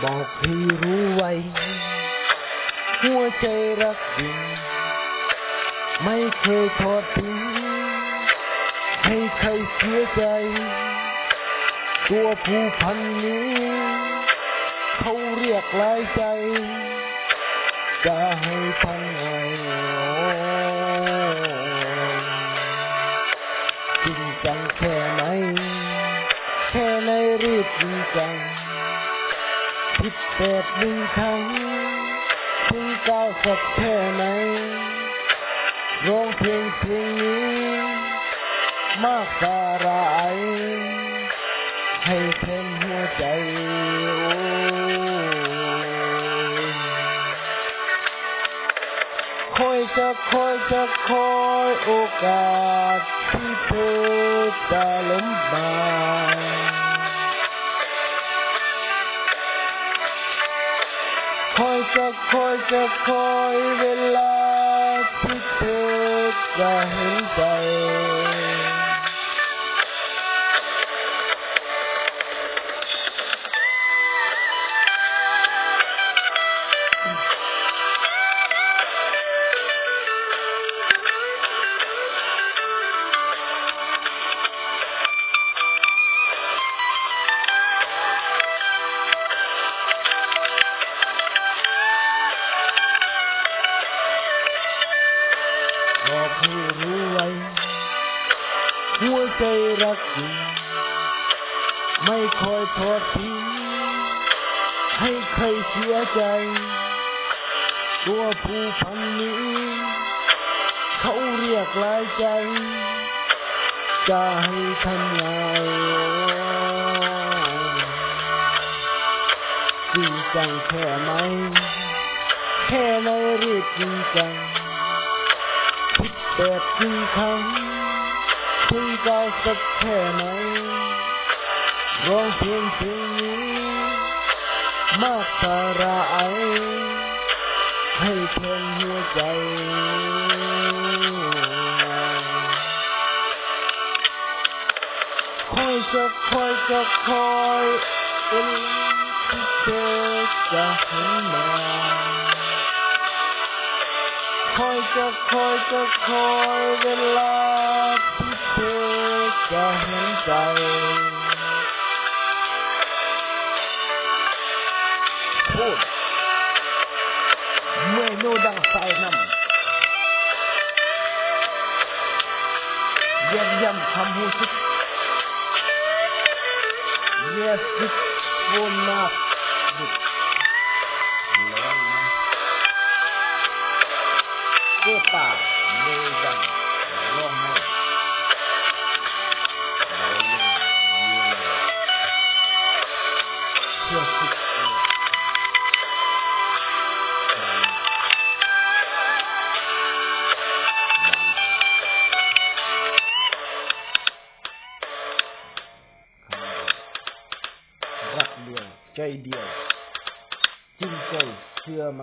บอกให้รู้ไว้หัวใจรักจริงไม่เคยทอดทิ้งให้ใครเสียใจตัวผู้พันนี้เขาเรียกหลายใจจะให้ทำไงจริงจังแค่ไหนแค่ไหนรีบจริงจังผิดแบบหนึ่งครั้งถึงก้าวสักแค่ไหนร้องเพลงนี้มากสาระให้เต็มหัวใจคอยโอกาสที่เธอจะล้มมาคอยเวลาที่เธอจะเห็นใจบอกให้รู้ไว้หัวใจรักจริงไม่คอยทอดทิ้งให้ใครเสียใจตัวผู้พันนี้เขาเรียกหลายใจจะให้ทำไงจริงจังแค่ไหนแค่ไหนรีบจริงจังแบบจริงครั้งถึงก้าวสักแค่ไหนร้องเพลงนี้มากสาระให้เต็มหัวใจคอยที่เธอจะเห็นมาคอยเวลาที่เธอจะเห็นใจพูดเมื่อโน่ดังไฟน้ำเยี่ยมย่ำคำพูดสิเยสิบโวนนับดุดแล้วนะเพื่อป่าเลยดังร้องไห้เพื่อสุดรักเดียวใจเดียวจริงใจเชื่อไหม